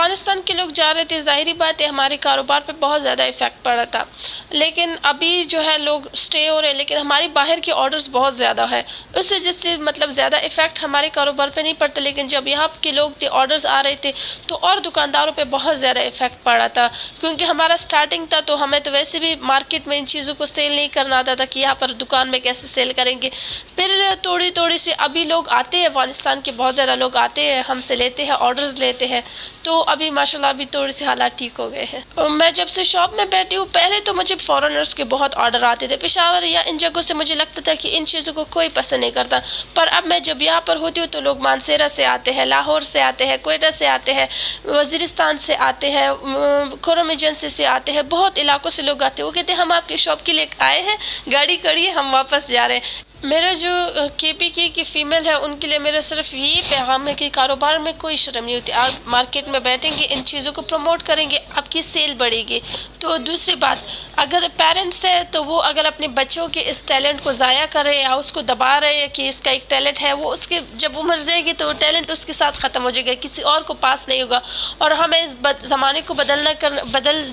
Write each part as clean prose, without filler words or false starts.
افغانستان کے لوگ جا رہے تھے، ظاہری بات ہے ہمارے کاروبار پہ بہت زیادہ افیکٹ پڑا تھا، لیکن ابھی جو ہے لوگ اسٹے ہو رہے ہیں، لیکن ہماری باہر کی آرڈرز بہت زیادہ ہے، اس وجہ سے مطلب زیادہ افیکٹ ہمارے کاروبار پہ نہیں پڑتا، لیکن جب یہاں کے لوگ تھے آرڈرز آ رہے تھے تو اور دکانداروں پہ بہت زیادہ افیکٹ پڑا تھا، کیونکہ ہمارا سٹارٹنگ تھا تو ہمیں تو ویسے بھی مارکیٹ میں ان چیزوں کو سیل نہیں کرنا آتا تھا کہ یہاں پر دکان میں کیسے سیل کریں گے. پھر تھوڑی تھوڑی سی ابھی لوگ آتے ہیں، افغانستان کے بہت زیادہ لوگ آتے ہیں، ہم سے لیتے ہیں، آرڈرز لیتے ہیں، تو ابھی ماشاءاللہ ابھی تھوڑی سی حالات ٹھیک ہو گئے ہیں. میں جب سے شاپ میں بیٹھی ہوں، پہلے تو مجھے فارنرز کے بہت آرڈر آتے تھے، پشاور یا ان جگہوں سے مجھے لگتا تھا کہ ان چیزوں کو کوئی پسند نہیں کرتا، پر اب میں جب یہاں پر ہوتی ہوں تو لوگ مانسیرا سے آتے ہیں، لاہور سے آتے ہیں، کوئٹہ سے آتے ہیں، وزیرستان سے آتے ہیں، کھرم ایجنسی سے آتے ہیں، بہت علاقوں سے لوگ آتے ہیں. وہ کہتے ہیں ہم آپ کی شاپ کے لیے آئے ہیں، گاڑی کھڑی ہے، ہم واپس جا رہے ہیں. میرا جو کے پی کے کی فیمیل ہے ان کے لیے میرا صرف یہی پیغام ہے کہ کاروبار میں کوئی شرم نہیں ہوتی، آپ مارکیٹ میں بیٹھیں گے، ان چیزوں کو پروموٹ کریں گے، آپ کی سیل بڑھے گی. تو دوسری بات، اگر پیرنٹس ہے تو وہ اگر اپنے بچوں کے اس ٹیلنٹ کو ضائع کر رہے ہیں یا اس کو دبا رہے ہیں کہ اس کا ایک ٹیلنٹ ہے، وہ اس کے جب عمر جائے گی تو وہ ٹیلنٹ اس کے ساتھ ختم ہو جائے گا، کسی اور کو پاس نہیں ہوگا. اور ہمیں اس زمانے کو بدل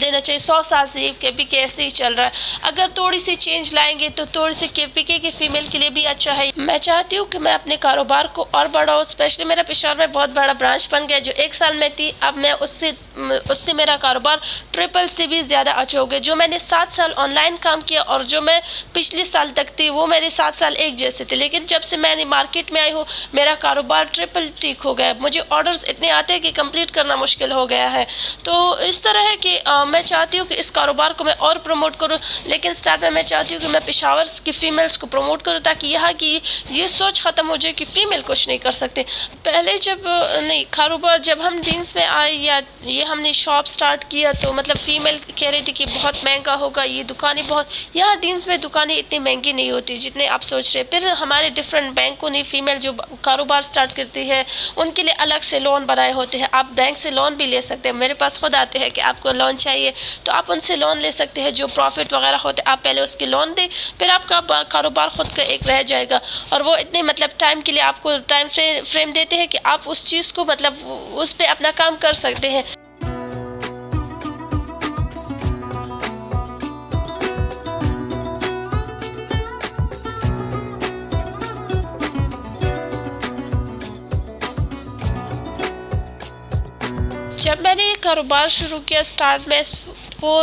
دینا چاہیے. 100 سال سے یہ کے پی کے ایسے ہی چل رہا ہے، اگر تھوڑی سی چینج لائیں گے تو تھوڑی سی کے پی کے کی فیمیل کے لیے بھی اچھا ہے. میں چاہتی ہوں کہ میں اپنے کاروبار کو اور بڑھاؤں، اسپیشلی میرا پشاور میں بہت بڑا برانچ بن گیا، جو 1 سال میں تھی اب میں اس سے میرا کاروبار ٹرپل سے بھی زیادہ اچھا ہو گیا. جو میں نے 7 سال آن لائن کام کیا اور جو میں پچھلے سال تک تھی وہ میرے 7 سال ایک جیسے تھے، لیکن جب سے میں نے مارکیٹ میں آئی ہوں میرا کاروبار ٹرپل ٹھیک ہو گیا. مجھے آرڈرز اتنے آتے ہیں کہ کمپلیٹ کرنا مشکل ہو گیا ہے. تو اس طرح ہے کہ میں چاہتی ہوں کہ اس کاروبار کو میں اور پروموٹ کروں، لیکن سٹارٹ میں چاہتی ہوں کہ میں پشاور کی فیمیلز کو پروموٹ کروں تاکہ یہاں کی یہ سوچ ختم ہو جائے کہ فیمیل کچھ نہیں کر سکتے. پہلے جب نہیں کاروبار جب ہم ڈینس میں آئے یا یہ ہم نے شاپ سٹارٹ کیا تو مطلب فیمیل کہہ رہی تھی کہ بہت مہنگا ہوگا، یہ دکانیں بہت، یہاں ڈینس میں دکانیں اتنی مہنگی نہیں ہوتی جتنے آپ سوچ رہے. پھر ہمارے ڈفرینٹ بینکوں نے فیمیل جو کاروبار سٹارٹ کرتی ہے ان کے لیے الگ سے لون بنائے ہوتے ہیں، آپ بینک سے لون بھی لے سکتے ہیں. میرے پاس خود آتے ہیں کہ آپ کو لون چاہیے تو آپ ان سے لون لے سکتے ہیں، جو پروفٹ وغیرہ ہوتے آپ پہلے اس کے لون دیں، پھر آپ کا کاروبار خود کا ایک رہ جائے گا. اور وہ اتنے مطلب ٹائم کے لیے آپ کو ٹائم فریم دیتے ہیں کہ آپ اس چیز کو مطلب اس پہ اپنا کام کر سکتے ہیں. جب میں نے یہ کاروبار شروع کیا سٹارٹ میں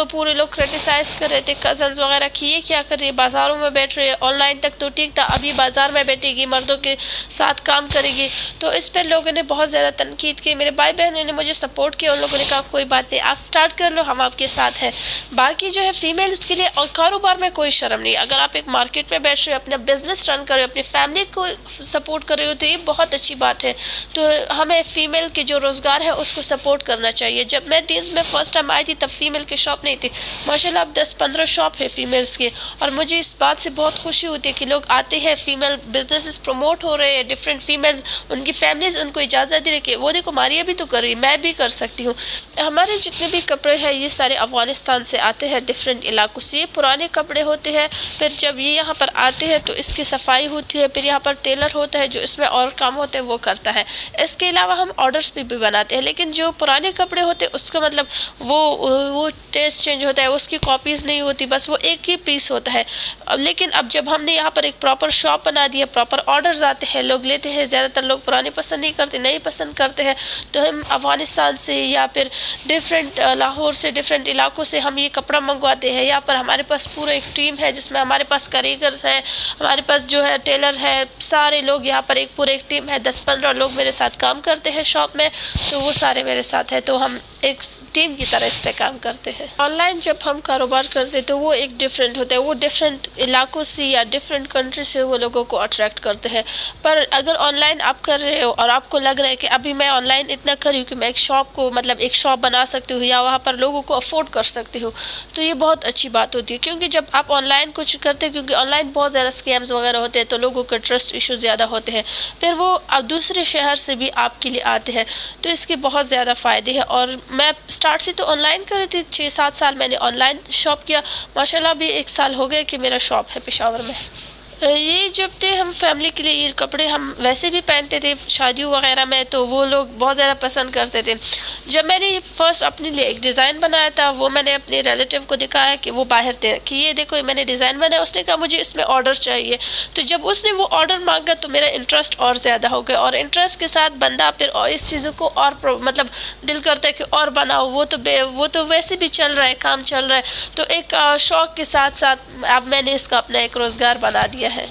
پورے لوگ کرٹیسائز کر رہے تھے، کزنز وغیرہ کی یہ کیا کر رہی ہے، بازاروں میں بیٹھ رہی ہے، آن لائن تک تو ٹھیک تھا، ابھی بازار میں بیٹھے گی، مردوں کے ساتھ کام کرے گی. تو اس پر لوگوں نے بہت زیادہ تنقید کی. میرے بھائی بہنوں نے مجھے سپورٹ کیا، ان لوگوں نے کہا کوئی بات نہیں، آپ سٹارٹ کر لو، ہم آپ کے ساتھ ہیں. باقی جو ہے فیمیلز کے لیے اور کاروبار میں کوئی شرم نہیں. اگر آپ ایک مارکیٹ میں بیٹھ رہے ہو، اپنا بزنس رن کر رہے ہو، اپنی فیملی کو سپورٹ کر رہے ہو تو یہ بہت اچھی بات ہے. تو ہمیں فیمیل کے جو روزگار ہے اس کو سپورٹ کرنا چاہیے. جب میں ڈیز میں فرسٹ ٹائم آئی تھی تب فیمیل کی شاپ نہیں تھی، ماشاءاللہ اب 10-15 شاپ ہے فیمیلز کے، اور مجھے اس بات سے بہت خوشی ہوتی ہے کہ لوگ آتے ہیں، فیمیل بزنسز پروموٹ ہو رہے ہیں، ڈفرینٹ فیمیلز ان کی فیملیز ان کو اجازت دے رہی کہ وہ دیکھو ماریا بھی تو کر رہی، میں بھی کر سکتی ہوں. ہمارے جتنے بھی کپڑے ہیں یہ سارے افغانستان سے آتے ہیں، ڈفرینٹ علاقوں سے. یہ پرانے کپڑے ہوتے ہیں، پھر جب یہ یہاں پر آتے ہیں تو اس کی صفائی ہوتی ہے، پھر یہاں پر ٹیلر ہوتا ہے جو اس میں اور کام ہوتے ہیں وہ کرتا ہے. اس کے علاوہ ہم آرڈرز بھی بناتے ہیں، لیکن جو پرانے کپڑے ہوتے ہیں اس کا مطلب وہ ٹیسٹ چینج ہوتا ہے، اس کی کاپیز نہیں ہوتی، بس وہ ایک ہی پیس ہوتا ہے. لیکن اب جب ہم نے یہاں پر ایک پراپر شاپ بنا دی ہے، پراپر آرڈرز آتے ہیں، لوگ لیتے ہیں. زیادہ تر لوگ پرانے پسند نہیں کرتے، نئے پسند کرتے ہیں، تو ہم افغانستان سے یا پھر ڈفرینٹ لاہور سے ڈفرینٹ علاقوں سے ہم یہ کپڑا منگواتے ہیں. یہاں پر ہمارے پاس پورا ایک ٹیم ہے جس میں ہمارے پاس کاریگرز ہیں، ہمارے پاس جو ہے ٹیلر ہے، سارے لوگ یہاں پر ایک پورا ایک ٹیم ہے. 10-15 لوگ میرے ساتھ کام کرتے ہیں شاپ میں، تو وہ سارے میرے ساتھ ہیں، تو ہم ایک ٹیم کی طرح اس پہ کام کرتے ہیں. آن لائن جب ہم کاروبار کرتے ہیں تو وہ ایک ڈفرینٹ ہوتا ہے، وہ ڈفرینٹ علاقوں سے یا ڈفرینٹ کنٹری سے وہ لوگوں کو اٹریکٹ کرتے ہیں. پر اگر آن لائن آپ کر رہے ہو اور آپ کو لگ رہا ہے کہ ابھی میں آن لائن اتنا کر رہی ہوں کہ میں ایک شاپ کو مطلب ایک شاپ بنا سکتی ہوں یا وہاں پر لوگوں کو افورڈ کر سکتی ہوں، تو یہ بہت اچھی بات ہوتی ہے. کیونکہ جب آپ آن لائن کچھ کرتے ہیں، کیونکہ آن لائن بہت زیادہ اسکیمز وغیرہ ہوتے ہیں تو لوگوں کا ٹرسٹ ایشو زیادہ ہوتے ہیں، پھر وہ اب دوسرے شہر سے بھی آپ کے لیے آتے ہیں، تو اس کے بہت زیادہ فائدے ہیں. اور میں سٹارٹ سے تو آن لائن کر رہی تھی، 6-7 سال میں نے آن لائن شاپ کیا، ماشاءاللہ ابھی 1 سال ہو گئے کہ میرا شاپ ہے پشاور میں. یہ جب تھے ہم فیملی کے لیے یہ کپڑے ہم ویسے بھی پہنتے تھے شادیوں وغیرہ میں، تو وہ لوگ بہت زیادہ پسند کرتے تھے. جب میں نے فرسٹ اپنے لیے ایک ڈیزائن بنایا تھا، وہ میں نے اپنے ریلیٹیو کو دکھایا کہ وہ باہر تھے کہ یہ دیکھو میں نے ڈیزائن بنایا. اس نے کہا مجھے اس میں آرڈر چاہیے. تو جب اس نے وہ آرڈر مانگا تو میرا انٹرسٹ اور زیادہ ہو گیا، اور انٹرسٹ کے ساتھ بندہ پھر اس چیزوں کو اور مطلب دل کرتا ہے کہ اور بناؤ. وہ تو ویسے بھی چل رہا ہے، کام چل رہا ہے. تو ایک شوق کے ساتھ ساتھ اب میں نے اس کا اپنا ایک روزگار بنا دیا ہے.